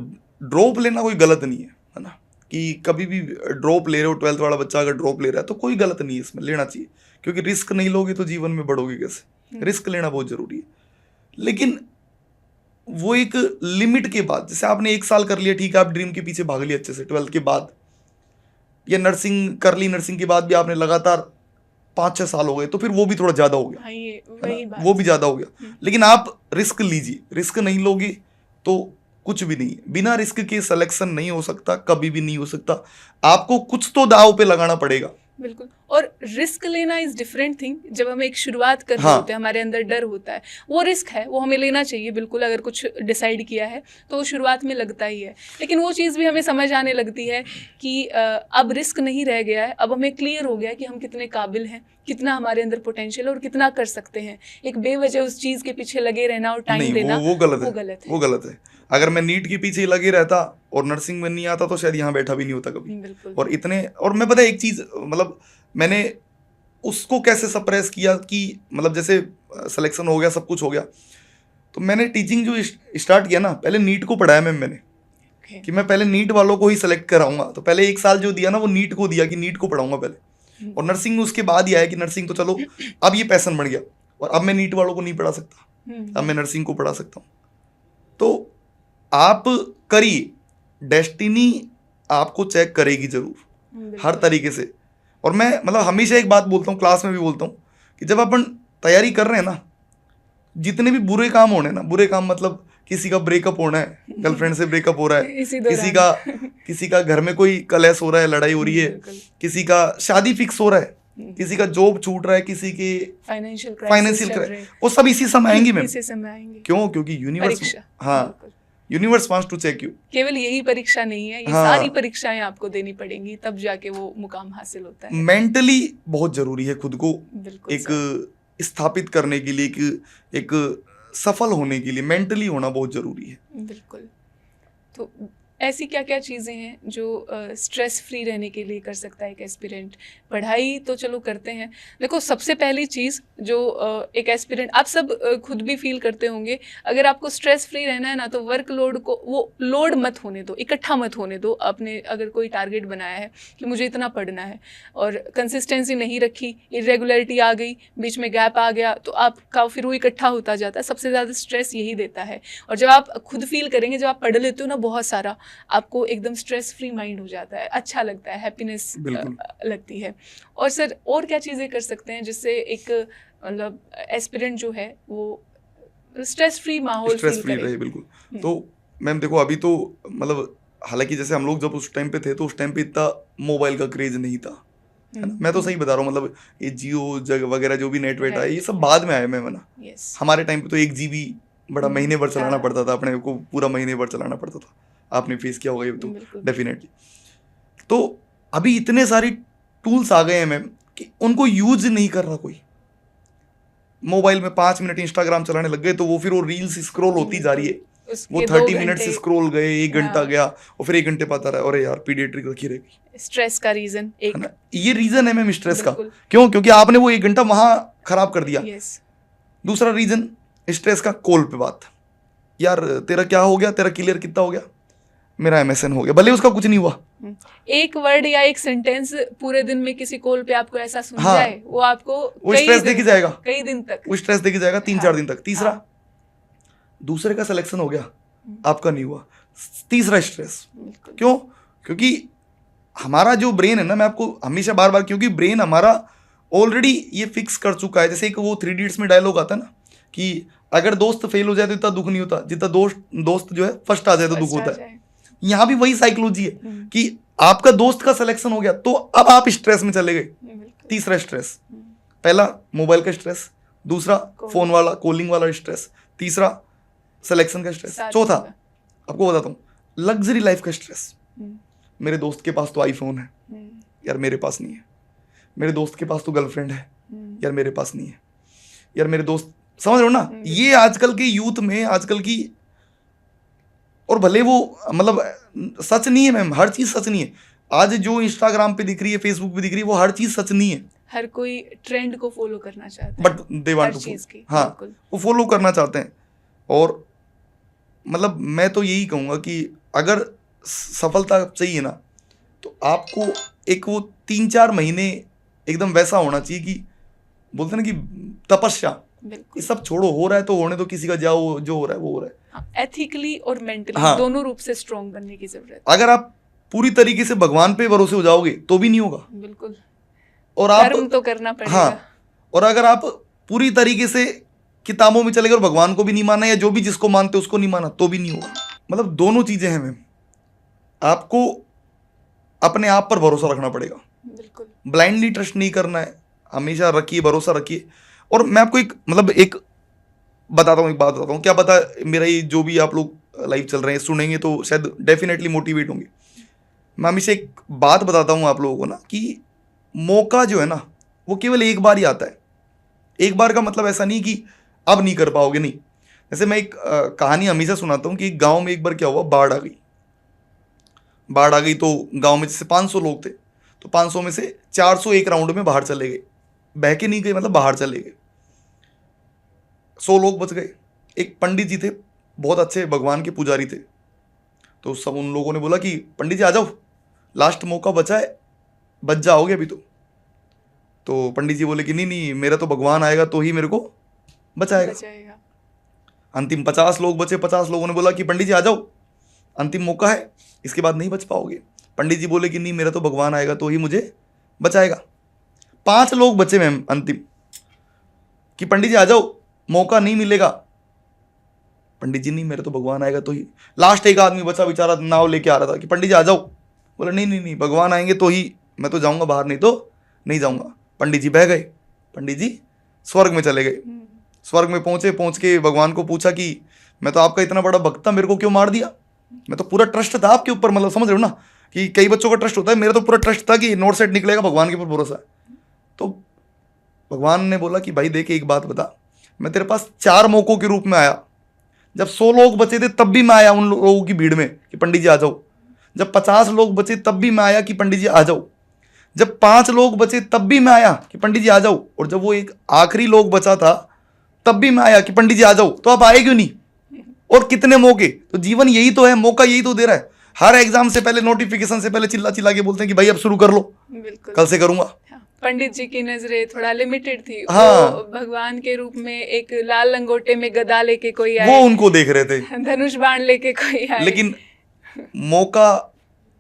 ड्रॉप लेना कोई गलत नहीं है ना, कि कभी भी ड्रॉप ले रहे हो, 12th वाला बच्चा अगर ड्रॉप ले रहा है तो कोई गलत नहीं है, इसमें लेना चाहिए, क्योंकि रिस्क नहीं लोगे तो जीवन में बढ़ोगे कैसे? रिस्क लेना बहुत जरूरी है, लेकिन वो एक लिमिट के बाद। जैसे आपने 1 साल कर लिया, ठीक है, आप ड्रीम के पीछे भाग लिया अच्छे से 12th के बाद, या नर्सिंग कर ली, नर्सिंग के बाद भी आपने लगातार 5-6 साल हो गए, तो फिर वो भी थोड़ा ज्यादा हो गया। हाँ, ये वही बात, वो भी ज्यादा हो गया। लेकिन आप रिस्क लीजिए, रिस्क नहीं लोगे तो कुछ भी नहीं है। बिना रिस्क के सिलेक्शन नहीं हो सकता, कभी भी नहीं हो सकता। आपको कुछ तो दाव पे लगाना पड़ेगा। बिल्कुल, और रिस्क लेना इज डिफरेंट थिंग। जब हम एक शुरुआत कर रहे होते हैं, हमारे अंदर डर होता है, वो रिस्क है, वो हमें लेना चाहिए बिल्कुल। अगर कुछ डिसाइड किया है तो वो शुरुआत में लगता ही है, लेकिन वो चीज़ भी हमें समझ आने लगती है कि अब रिस्क नहीं रह गया है, अब हमें क्लियर हो गया है कि हम कितने काबिल हैं, कितना हमारे अंदर पोटेंशियल और कितना कर सकते हैं। एक बेवजह उस चीज़ के पीछे लगे रहना और टाइम देना, वो गलत है। अगर मैं नीट के पीछे लगे रहता और नर्सिंग में नहीं आता तो शायद यहाँ बैठा भी नहीं होता कभी। और मैं पता है एक चीज, मतलब मैंने उसको कैसे सप्रेस किया कि मतलब जैसे सिलेक्शन हो गया, सब कुछ हो गया, तो मैंने टीचिंग जो स्टार्ट किया ना, पहले नीट को पढ़ाया मैम मैंने, कि मैं पहले नीट वालों को ही सेलेक्ट कराऊंगा। तो पहले 1 साल जो दिया ना वो नीट को दिया कि नीट को पढ़ाऊंगा पहले, और नर्सिंग उसके बाद ही आया कि नर्सिंग तो चलो अब ये पैशन बन गया, और अब मैं नीट वालों को नहीं पढ़ा सकता, अब मैं नर्सिंग को पढ़ा सकता हूँ। तो आप करिए, डेस्टिनी आपको चेक करेगी जरूर हर तरीके से। और मैं मतलब हमेशा एक बात बोलता हूँ, क्लास में भी बोलता हूँ, कि जब अपन तैयारी कर रहे हैं ना, जितने भी बुरे काम होने ना, बुरे काम मतलब किसी का ब्रेकअप होना है, गर्लफ्रेंड से ब्रेकअप हो रहा है, किसी का घर में कोई कलेश हो रहा है, लड़ाई हो रही है, किसी का शादी फिक्स हो रहा है, किसी का जॉब छूट रहा है, किसी के फाइनेंशियल क्राइसिस, वो सब इसी समय आएंगे मैम। क्यों? क्योंकि यूनिवर्स, हाँ, universe wants to check you. केवल यही परीक्षा नहीं है, ये हाँ। सारी परीक्षाएं आपको देनी पड़ेंगी, तब जाके वो मुकाम हासिल होता है। मेंटली बहुत जरूरी है खुद को बिल्कुल एक सर। स्थापित करने के लिए, एक सफल होने के लिए मेंटली होना बहुत जरूरी है। बिल्कुल। तो ऐसी क्या क्या चीज़ें हैं जो स्ट्रेस फ्री रहने के लिए कर सकता है एक एस्पिरेंट? पढ़ाई तो चलो करते हैं, देखो सबसे पहली चीज़ जो एक एस्पिरेंट, आप सब खुद भी फील करते होंगे, अगर आपको स्ट्रेस फ्री रहना है ना, तो वर्कलोड को वो लोड मत होने दो, इकट्ठा मत होने दो। आपने अगर कोई टारगेट बनाया है कि मुझे इतना पढ़ना है और कंसिस्टेंसी नहीं रखी, इरेगुलरिटी आ गई, बीच में गैप आ गया, तो आपका फिर वो इकट्ठा होता जाता है। सबसे ज़्यादा स्ट्रेस यही देता है। और जब आप खुद फील करेंगे, जब आप पढ़ लेते हो ना बहुत सारा, आपको एकदम स्ट्रेस फ्री माइंड हो जाता है, अच्छा लगता है, हैप्पीनेस लगती है। और सर और क्या चीज़ें कर सकते हैं जिससे एक मतलब एस्पिरेंट जो है वो स्ट्रेस फ्री माहौल स्ट्रेस फील फ्री करे? रहे, बिल्कुल। तो मैम देखो, अभी तो मतलब हालांकि जैसे हम लोग जब उस टाइम पे थे तो उस टाइम पे इतना मोबाइल का क्रेज नहीं था, है ना। मैं तो सही बता रहा हूँ, मतलब ये जियो जग वगैरह जो भी नेट वेट आया, ये सब बाद में आया मैम, है ना। हमारे टाइम पे तो 1 GB बड़ा महीने भर चलाना पड़ता था, अपने को पूरा महीने भर चलाना पड़ता था। आपने फेस किया होगा ये तो डेफिनेटली। तो अभी इतने सारे टूल्स आ गए हैं मैम कि उनको यूज नहीं कर रहा कोई। मोबाइल में 5 मिनट इंस्टाग्राम चलाने लग गए तो वो फिर वो रील्स स्क्रॉल होती जा रही है, वो 30 मिनट से स्क्रॉल गए, 1 घंटा गया, और फिर 1 घंटे पता रहा अरे यार पीडियाट्रिक रखी रहेगी। स्ट्रेस का रीजन एक, है ना, ये रीजन है मैम स्ट्रेस का। क्यों? क्योंकि आपने वो 1 घंटा वहां खराब कर दिया। दूसरा रीजन स्ट्रेस का, कॉल पे बात, यार तेरा क्या हो गया, तेरा क्लियर कितना हो गया, मेरा MSN हो गया, भले उसका कुछ नहीं हुआ। एक वर्ड या एक सेंटेंस पूरे दिन में किसी कॉल पे आपको ऐसा सुन जाए, वो आपको वो स्ट्रेस देके जाएगा, कई दिन तक वो स्ट्रेस देके जाएगा, 3-4 दिन तक। तीसरा, दूसरे का सिलेक्शन हो गया, आपका नहीं हुआ, तीसरा स्ट्रेस। क्यों? क्योंकि हमारा जो ब्रेन है ना, मैं आपको हमेशा बार बार, क्योंकि ब्रेन हमारा ऑलरेडी ये फिक्स कर चुका है। जैसे एक वो 3 इडियट्स में डायलॉग आता है ना कि अगर दोस्त फेल हो जाए तो इतना दुख नहीं होता जितना दोस्त जो है फर्स्ट आ जाए तो दुख होता है। यहाँ भी वही साइकोलॉजी है कि आपका दोस्त का सिलेक्शन हो गया तो अब आप स्ट्रेस में चले गए। तीसरा स्ट्रेस, पहला मोबाइल का स्ट्रेस, दूसरा फोन वाला कॉलिंग वाला स्ट्रेस, तीसरा सिलेक्शन का स्ट्रेस, चौथा आपको बताता हूँ लग्जरी लाइफ का स्ट्रेस। मेरे दोस्त के पास तो आईफोन है, यार मेरे पास नहीं है। मेरे दोस्त के पास तो गर्लफ्रेंड है, यार मेरे पास नहीं है। यार मेरे दोस्त, समझ रहे हो ना, ये आजकल के यूथ में, आजकल की, और भले वो मतलब सच नहीं है मैम, हर चीज सच नहीं है। आज जो इंस्टाग्राम पे दिख रही है, फेसबुक पे दिख रही है, वो हर चीज सच नहीं है। हर कोई ट्रेंड को फॉलो करना चाहता है, बट दे वांट टू, हाँ वो फॉलो करना चाहते हैं। और मतलब मैं तो यही कहूंगा कि अगर सफलता चाहिए ना, तो आपको एक वो 3-4 महीने एकदम वैसा होना चाहिए कि बोलते ना कि तपस्या, ये सब छोड़ो, हो रहा है तो होने दो, किसी का जाओ, जो हो रहा है वो हो रहा है। एथिकली और मेंटली दोनों रूप से स्ट्रॉन्ग बनने की जरूरत है। अगर आप पूरी तरीके से भगवान पे भरोसे हो जाओगे तो भी नहीं होगा, बिल्कुल। और आप कर्म तो करना पड़ेगा। हाँ, और अगर आप पूरी तरीके से किताबों में चले गए और भगवान को भी नहीं माना, या जो भी जिसको मानते उसको नहीं माना, तो भी नहीं होगा। मतलब दोनों चीजें हैं मैम, आपको अपने आप पर भरोसा रखना पड़ेगा, बिल्कुल। ब्लाइंडली ट्रस्ट नहीं करना है, हमेशा रखिए, भरोसा रखिए। और मैं आपको एक मतलब एक बताता हूँ, एक बात बताता हूँ, क्या पता मेरा ये जो भी आप लोग लाइव चल रहे हैं सुनेंगे तो शायद डेफिनेटली मोटिवेट होंगे। मैं हमेशा एक बात बताता हूँ आप लोगों को ना कि मौका जो है ना वो केवल एक बार ही आता है। एक बार का मतलब ऐसा नहीं कि अब नहीं कर पाओगे, नहीं। जैसे मैं एक कहानी हमेशा सुनाता हूँ कि गांव में एक बार क्या हुआ, बाढ़ आ गई। बाढ़ आ गई तो गांव में जैसे 500 लोग थे, तो 500 में से 400 एक राउंड में बाहर चले गए, बह के नहीं गए, मतलब बाहर चले गए। 100 लोग बच गए। एक पंडित जी थे, बहुत अच्छे भगवान के पुजारी थे। तो सब उन लोगों ने बोला कि पंडित जी आ जाओ, लास्ट मौका बचा है, बच जाओगे अभी तो पंडित जी बोले कि नहीं नहीं, मेरा तो भगवान आएगा तो ही मेरे को बचाएगा। अंतिम 50 लोग बचे। 50 लोगों ने बोला कि पंडित जी आ जाओ, अंतिम मौका है, इसके बाद नहीं बच पाओगे। पंडित जी बोले कि नहीं, मेरा तो भगवान आएगा तो ही मुझे बचाएगा। 5 लोग बचे मैम अंतिम, कि पंडित जी आ जाओ, मौका नहीं मिलेगा। पंडित जी नहीं, मेरा तो भगवान आएगा तो ही। लास्ट एक आदमी बचा, बेचारा नाव लेके आ रहा था कि पंडित जी आ जाओ। बोले नहीं नहीं नहीं, भगवान आएंगे तो ही मैं तो जाऊंगा बाहर, नहीं तो नहीं जाऊंगा। पंडित जी बह गए। पंडित जी स्वर्ग में चले गए। स्वर्ग में पहुंच के भगवान को पूछा कि मैं तो आपका इतना बड़ा भक्त था, मेरे को क्यों मार दिया? मैं तो पूरा ट्रस्ट था आपके ऊपर, मतलब समझ रहे हो ना कि कई बच्चों का ट्रस्ट होता है, मेरा तो पूरा ट्रस्ट था कि नोट सेट निकलेगा, भगवान के ऊपर भरोसा है। तो भगवान ने बोला कि भाई देख एक बात बता, मैं तेरे पास 4 मौकों के रूप में आया। जब 100 लोग बचे थे तब भी मैं आया उन लोगों की भीड़ में कि पंडित जी आ जाओ। जब 50 लोग बचे तब भी मैं आया कि पंडित जी आ जाओ। जब 5 लोग बचे तब भी मैं आया कि पंडित जी आ जाओ। और जब वो एक आखिरी लोग बचा था तब भी मैं आया कि पंडित जी आ जाओ। तो आप आए क्यों नहीं? और कितने मौके? तो जीवन यही तो है, मौका यही तो दे रहा है। हर एग्जाम से पहले, नोटिफिकेशन से पहले चिल्ला चिल्ला के बोलते हैं कि भाई अब शुरू कर लो, बिल्कुल कल से करूंगा। पंडित जी की नजरें थोड़ा लिमिटेड थी। हाँ। वो भगवान के रूप में एक लाल लंगोटे में गदा लेके कोई आए, वो उनको देख रहे थे, धनुष बाण लेके कोई आए। लेकिन मौका,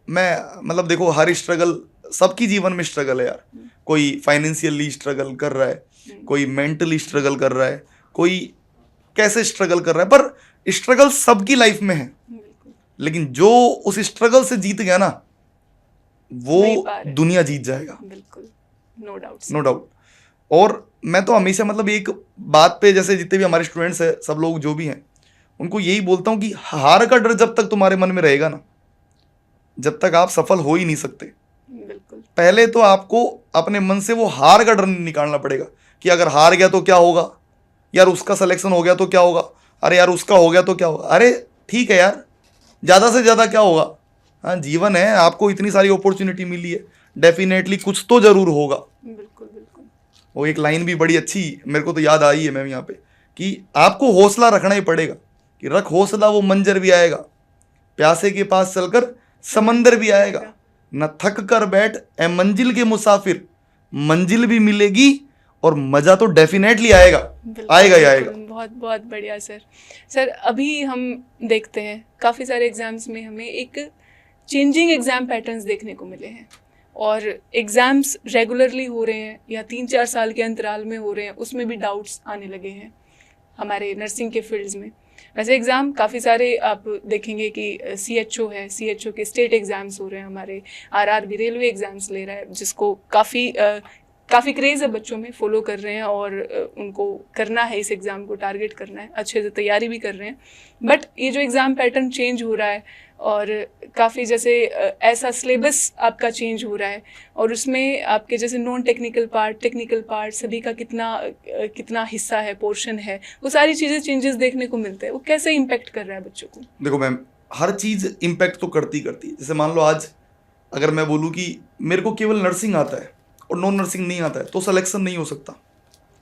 मैं मतलब देखो हर स्ट्रगल, सबकी जीवन में स्ट्रगल है यार। कोई फाइनेंशियली स्ट्रगल कर रहा है, कोई मेंटली स्ट्रगल कर रहा है, कोई कैसे स्ट्रगल कर रहा है, पर स्ट्रगल सबकी लाइफ में है। लेकिन जो उस स्ट्रगल से जीत गया ना, वो दुनिया जीत जाएगा। बिल्कुल, नो डाउट, नो डाउट। और मैं तो हमेशा मतलब एक बात पे, जैसे जितने भी हमारे स्टूडेंट्स हैं, सब लोग जो भी हैं, उनको यही बोलता हूँ कि हार का डर जब तक तुम्हारे मन में रहेगा ना, जब तक आप सफल हो ही नहीं सकते। बिल्कुल। पहले तो आपको अपने मन से वो हार का डर निकालना पड़ेगा कि अगर हार गया तो क्या होगा, यार उसका सिलेक्शन हो गया तो क्या होगा, अरे यार उसका हो गया तो क्या होगा, अरे ठीक है यार, ज़्यादा से ज़्यादा क्या होगा। हाँ, जीवन है, आपको इतनी सारी अपॉर्चुनिटी मिली है, डेफिनेटली कुछ तो जरूर होगा। बिल्कुल बिल्कुल। वो एक लाइन भी बड़ी अच्छी मेरे को तो याद आई है मैम यहाँ पे, कि आपको हौसला रखना ही पड़ेगा, कि रख हौसला वो मंजर भी आएगा, प्यासे के पास चलकर समंदर भी आएगा, न थक कर बैठ ए मंजिल के मुसाफिर, मंजिल भी मिलेगी और मजा तो डेफिनेटली आएगा, आएगा ही आएगा। बहुत बहुत बढ़िया सर। अभी हम देखते हैं काफ़ी सारे एग्जाम्स में हमें एक चेंजिंग एग्जाम पैटर्न्स देखने को मिले हैं, और एग्ज़ाम्स रेगुलरली हो रहे हैं या 3-4 साल के अंतराल में हो रहे हैं, उसमें भी डाउट्स आने लगे हैं हमारे नर्सिंग के फील्ड्स में। वैसे एग्ज़ाम काफ़ी सारे आप देखेंगे कि CHO है, CHO के स्टेट एग्ज़ाम्स हो रहे हैं हमारे, RR भी रेलवे एग्ज़ाम्स ले रहा है, जिसको काफ़ी क्रेज़ है, बच्चों में फॉलो कर रहे हैं और उनको करना है, इस एग्ज़ाम को टारगेट करना है, अच्छे से तैयारी भी कर रहे हैं। बट ये जो एग्ज़ाम पैटर्न चेंज हो रहा है, और काफ़ी जैसे ऐसा सिलेबस आपका चेंज हो रहा है, और उसमें आपके जैसे non technical part, technical part, सभी का कितना हिस्सा है, पोर्शन है, वो सारी चीज़ें चेंजेस देखने को मिलते हैं। वो कैसे इम्पेक्ट कर रहा है बच्चों को? देखो मैम, हर चीज़ इम्पेक्ट तो करती है। जैसे मान लो आज अगर मैं बोलूँ कि मेरे को केवल नर्सिंग आता है और नॉन नर्सिंग नहीं आता है, तो सिलेक्शन नहीं हो सकता।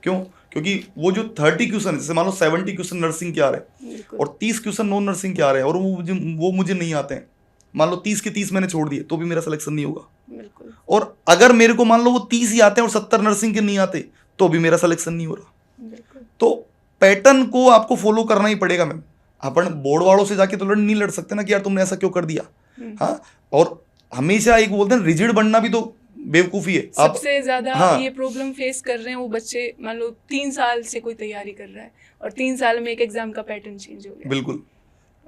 क्यों? क्योंकि वो जो 30 क्वेश्चन, जैसे मान लो 70 क्वेश्चन नर्सिंग के आ रहे हैं और 30 क्वेश्चन नॉन नर्सिंग के आ रहे हैं, और वो मुझे नहीं आते हैं, मान लो 30 के 30 मैंने छोड़ दिए, तो भी मेरा सिलेक्शन नहीं होगा। बिल्कुल। और अगर मेरे को मान लो वो 30 ही आते हैं और 70 नर्सिंग के नहीं आते, तो भी मेरा सिलेक्शन नहीं हो रहा। बिल्कुल। तो पैटर्न को आपको फॉलो करना ही पड़ेगा मैम। अपन बोर्ड वालों से जाके तो नहीं लड़ सकते ना कि यार तुमने ऐसा क्यों कर दिया। हाँ, और हमेशा एक बोलते हैं रिजिड बनना भी तो बेवकूफ़ी है। सबसे ज्यादा ये प्रॉब्लम फेस कर रहे हैं वो बच्चे, मान लो 3 साल से कोई तैयारी कर रहा है और 3 साल में एक एग्जाम का पैटर्न चेंज हो गया। बिल्कुल।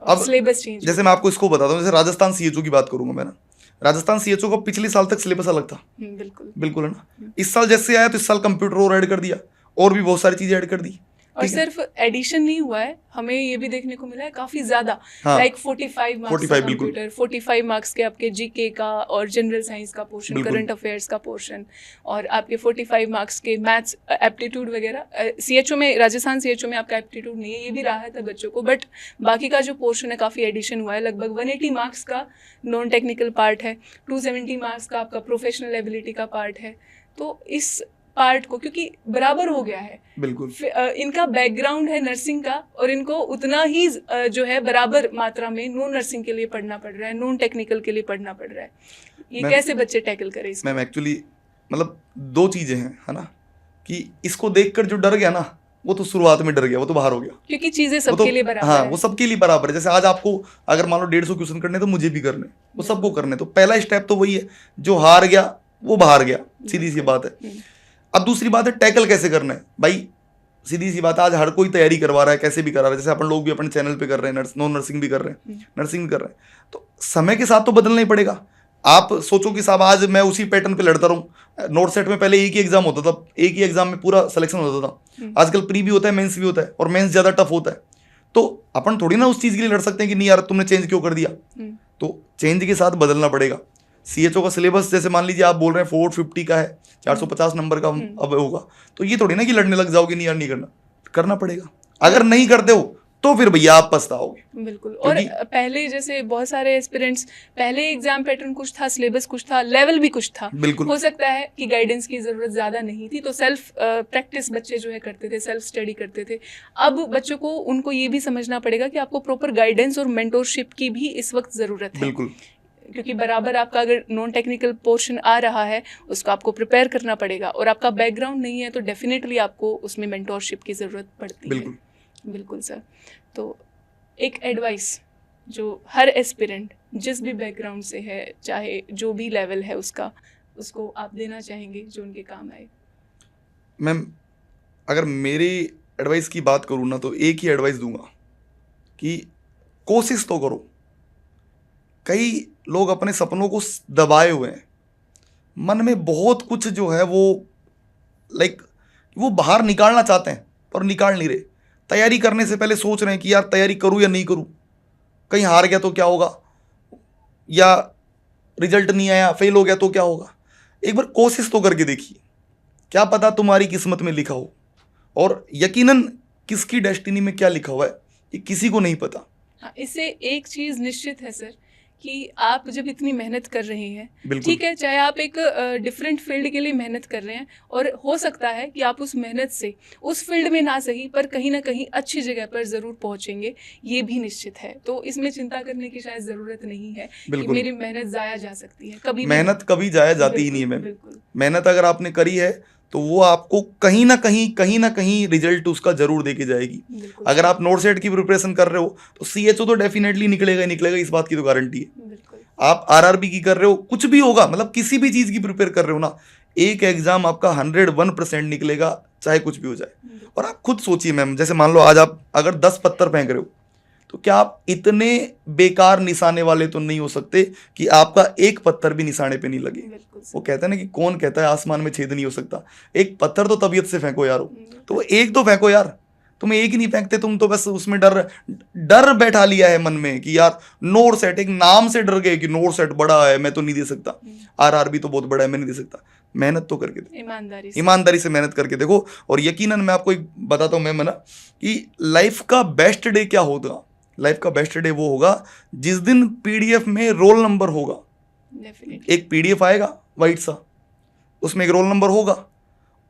अब सिलेबस चेंज, जैसे मैं आपको इसको बताता हूँ, जैसे राजस्थान CHO की बात करूंगा मैं ना, राजस्थान CHO का पिछले साल तक सिलेबस अलग था। बिल्कुल बिल्कुल है ना। इस साल जैसे आया तो इस साल कंप्यूटर और ऐड कर दिया, और भी बहुत सारी चीजें ऐड कर दी। और सिर्फ एडिशन नहीं हुआ है, हमें ये भी देखने को मिला है काफी ज्यादा, लाइक 45 मार्क्स का कंप्यूटर, 45 मार्क्स के आपके GK का और जनरल साइंस का पोर्शन, करंट अफेयर्स का पोर्शन, और आपके 45 मार्क्स के मैथ्स एप्टीट्यूड वगैरह। CHO में, राजस्थान CHO में आपका एप्टीट्यूड नहीं है, ये भी राहत है बच्चों को, बट बाकी का जो पोर्शन है काफ़ी एडिशन हुआ है। लगभग 180 मार्क्स का नॉन टेक्निकल पार्ट है, 270 मार्क्स का आपका प्रोफेशनल एबिलिटी का पार्ट है। तो इस पार्ट को, क्योंकि बराबर हो गया है, बिल्कुल इनका बैकग्राउंड है नर्सिंग का, और इनको उतना ही जो है बराबर मात्रा में नॉन नर्सिंग के लिए पढ़ना पड़ रहा है, नॉन टेक्निकल के लिए पढ़ना पड़ रहा है। ये कैसे बच्चे टैकल करें इसको? मैम एक्चुअली मतलब 2 चीजें हैं, है ना, कि इसको देखकर जो डर गया ना, वो तो शुरुआत में डर गया, वो तो बाहर हो गया, क्योंकि चीजें सबके लिए बराबर हाँ है। वो सबके लिए बराबर है। जैसे आज आपको अगर मान लो 150 क्वेश्चन करने, तो मुझे भी करने, वो सबको करने। तो पहला स्टेप तो वही है, जो हार गया वो बाहर गया, सीधी सी बात है। अब दूसरी बात है टैकल कैसे करना है। भाई सीधी सी बात है, आज हर कोई तैयारी करवा रहा है, कैसे भी करा रहा है। जैसे अपन लोग भी अपने चैनल पे कर रहे हैं, नॉन नर्सिंग भी कर रहे हैं, नर्सिंग भी कर रहे हैं। तो समय के साथ तो बदलना ही पड़ेगा। आप सोचो कि साहब आज मैं उसी पैटर्न पे लड़ता रहूं। नोट सेट में पहले एक ही एग्जाम होता था, एक ही एग्जाम में पूरा सिलेक्शन होता था। आजकल प्री भी होता है, मेंस भी होता है, और मेंस ज़्यादा टफ होता है। तो अपन थोड़ी ना उस चीज़ के लिए लड़ सकते हैं कि नहीं यार तुमने चेंज क्यों कर दिया। तो चेंज के साथ बदलना पड़ेगा। CHO का सिलेबस जैसे मान लीजिए आप बोल रहे हैं 450 का है, 450 नंबर का अब होगा, तो ये थोड़ी ना कि लड़ने लग जाओगे नहीं यार नहीं करना पड़ेगा। अगर नहीं करते हो तो फिर भैया आप पछताओगे। बिल्कुल। और पहले जैसे बहुत सारे एस्पिरेंट्स, पहले एग्जाम पैटर्न कुछ था, सिलेबस कुछ था, लेवल भी कुछ था। बिल्कुल। हो सकता है कि गाइडेंस की ज़रूरत ज़्यादा नहीं थी, तो सेल्फ प्रैक्टिस बच्चे जो है करते थे, सेल्फ स्टडी करते थे। अब बच्चों को उनको ये भी समझना पड़ेगा कि आपको प्रॉपर गाइडेंस और मेंटोरशिप की भी इस वक्त ज़रूरत है। बिल्कुल। क्योंकि बराबर आपका अगर नॉन टेक्निकल पोर्शन आ रहा है उसको आपको प्रिपेयर करना पड़ेगा, और आपका बैकग्राउंड नहीं है तो डेफिनेटली आपको उसमें मेंटोरशिप की ज़रूरत पड़ती है। बिल्कुल सर। तो एक एडवाइस जो हर एस्पिरेंट जिस भी बैकग्राउंड से है, चाहे जो भी लेवल है उसको आप देना चाहेंगे जो उनके काम आए? मैम अगर मेरी एडवाइस की बात करूँ ना, तो एक ही एडवाइस दूंगा कि कोशिश तो करो। कई लोग अपने सपनों को दबाए हुए हैं, मन में बहुत कुछ जो है वो वो बाहर निकालना चाहते हैं पर निकाल नहीं रहे। तैयारी करने से पहले सोच रहे हैं कि यार तैयारी करूं या नहीं करूं, कहीं हार गया तो क्या होगा, या रिजल्ट नहीं आया फेल हो गया तो क्या होगा। एक बार कोशिश तो करके देखिए, क्या पता तुम्हारी किस्मत में लिखा हो। और यकीनन किसकी डेस्टिनी में क्या लिखा हुआ है ये किसी को नहीं पता। हाँ, इससे एक चीज़ निश्चित है सर कि आप जब इतनी मेहनत कर रहे हैं, ठीक है, चाहे आप एक डिफरेंट फील्ड के लिए मेहनत कर रहे हैं, और हो सकता है कि आप उस मेहनत से उस फील्ड में ना सही पर कहीं ना कहीं अच्छी जगह पर ज़रूर पहुंचेंगे, ये भी निश्चित है। तो इसमें चिंता करने की शायद ज़रूरत नहीं है कि मेरी मेहनत ज़ाया जा सकती है। कभी मेहनत कभी जाया जाती ही नहीं है मैम। मेहनत अगर आपने करी है तो वो आपको कहीं ना कहीं रिजल्ट उसका जरूर देके जाएगी। अगर आप नोट सेट की प्रिपरेशन कर रहे हो तो CHO तो डेफिनेटली निकलेगा ही निकलेगा, इस बात की तो गारंटी है। आप RRB की कर रहे हो, कुछ भी होगा, मतलब किसी भी चीज की प्रिपेयर कर रहे हो ना, एक एग्जाम आपका 101% निकलेगा, चाहे कुछ भी हो जाए। और आप खुद सोचिए मैम, जैसे मान लो आज आप अगर 10 पत्थर फेंक रहे हो तो क्या आप इतने बेकार निशाने वाले तो नहीं हो सकते कि आपका एक पत्थर भी निशाने पे नहीं लगे। वो कहते हैं ना कि कौन कहता है आसमान में छेद नहीं हो सकता, एक पत्थर तो तबीयत से फेंको यार, तो एक तो फेंको यार। तुम एक ही नहीं फेंकते, तुम तो बस उसमें डर बैठा लिया है मन में कि यार नोट सेट, एक नाम से डर गए कि नोट सेट बड़ा है मैं तो नहीं दे सकता, RRB तो बहुत बड़ा है मैं नहीं दे सकता। मेहनत तो करके देखो, ईमानदारी से मेहनत करके देखो, और यकीनन मैं आपको एक बताता हूँ मैं कि लाइफ का बेस्ट डे क्या होगा। लाइफ का बेस्ट डे वो होगा जिस दिन PDF में रोल नंबर होगा। एक PDF आएगा वाइट सा, उसमें एक रोल नंबर होगा,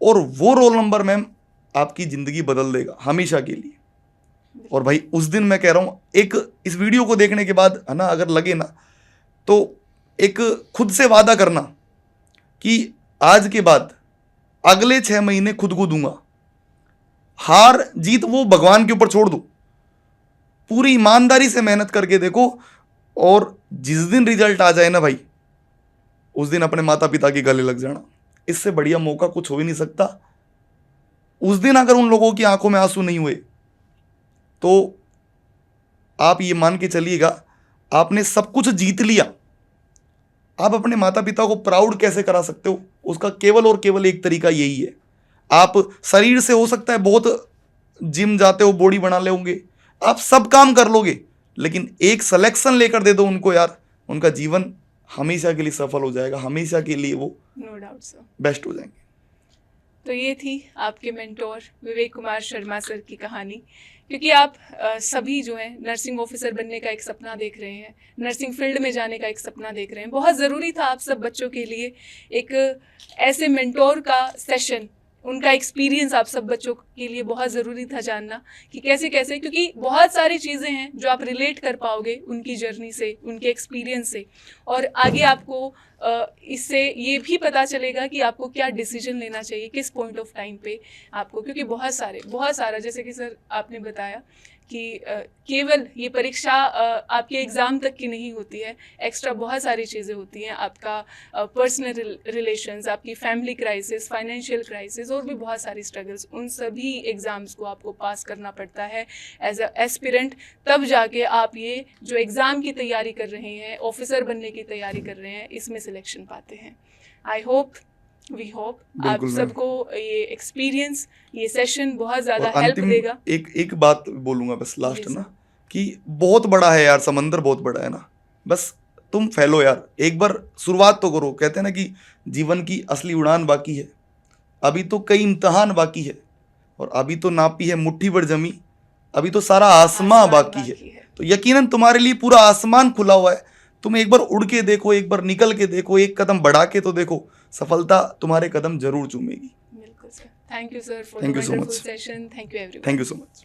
और वो रोल नंबर मैम आपकी जिंदगी बदल देगा हमेशा के लिए। और भाई उस दिन मैं कह रहा हूं, एक इस वीडियो को देखने के बाद है ना, अगर लगे ना तो एक खुद से वादा करना कि आज के बाद अगले 6 महीने खुद को दूंगा, हार जीत वो भगवान के ऊपर छोड़ दो, पूरी ईमानदारी से मेहनत करके देखो, और जिस दिन रिजल्ट आ जाए ना भाई, उस दिन अपने माता पिता के गले लग जाना। इससे बढ़िया मौका कुछ हो ही नहीं सकता। उस दिन अगर उन लोगों की आंखों में आंसू नहीं हुए तो आप ये मान के चलिएगा आपने सब कुछ जीत लिया। आप अपने माता पिता को प्राउड कैसे करा सकते हो, उसका केवल और केवल एक तरीका यही है। आप शरीर से हो सकता है बहुत जिम जाते हो, बॉडी बना लोगे, आप सब काम कर लोगे, लेकिन एक सिलेक्शन लेकर दे दो उनको यार, उनका जीवन हमेशा के लिए सफल हो जाएगा, हमेशा के लिए वो नो डाउट सर बेस्ट हो जाएंगे। तो ये थी आपके मेंटोर विवेक कुमार शर्मा सर की कहानी। क्योंकि आप सभी जो हैं नर्सिंग ऑफिसर बनने का एक सपना देख रहे हैं, नर्सिंग फील्ड में जाने का एक सपना देख रहे हैं, बहुत ज़रूरी था आप सब बच्चों के लिए एक ऐसे मेंटोर का सेशन, उनका एक्सपीरियंस आप सब बच्चों के लिए बहुत ज़रूरी था जानना कि कैसे कैसे, क्योंकि बहुत सारी चीज़ें हैं जो आप रिलेट कर पाओगे उनकी जर्नी से, उनके एक्सपीरियंस से, और आगे आपको इससे ये भी पता चलेगा कि आपको क्या डिसीजन लेना चाहिए किस पॉइंट ऑफ टाइम पे आपको। क्योंकि बहुत सारा जैसे कि सर आपने बताया कि केवल ये परीक्षा आपके एग्ज़ाम तक की नहीं होती है, एक्स्ट्रा बहुत सारी चीज़ें होती हैं, आपका पर्सनल रिलेशंस, आपकी फैमिली क्राइसिस, फाइनेंशियल क्राइसिस, और भी बहुत सारी स्ट्रगल्स, उन सभी एग्ज़ाम्स को आपको पास करना पड़ता है एज अ एस्पिरेंट। तब जाके आप ये जो एग्ज़ाम की तैयारी कर रहे हैं, ऑफिसर बनने की तैयारी कर रहे हैं, इसमें सिलेक्शन पाते हैं। आई होप वी होप आप बिल्कुल मैम। सबको ये एक्सपीरियंस, ये सेशन बहुत और ज़्यादा हेल्प अंतिम देगा। एक बात बोलूंगा बस जी लास्ट सर। ना, कि बहुत बड़ा है यार, समंदर बहुत बड़ा है ना, बस तुम फैलो यार, एक बार शुरुआत तो करो। कहते हैं ना कि जीवन की असली उड़ान बाकी है, अभी तो कई इम्तहान बाकी है, और अभी तो नापी है मुट्ठी भर जमी, अभी तो सारा आसमां आसमान बाकी है। बाकी है। तो यकीनन तुम्हारे लिए पूरा आसमान खुला हुआ है, तुम एक बार उड़ के देखो, एक बार निकल के देखो, एक कदम बढ़ा के तो देखो, सफलता तुम्हारे कदम जरूर चूमेगी। बिल्कुल sir. Thank you sir for the thank you so wonderful much. Session. Thank you thank everyone. You so much.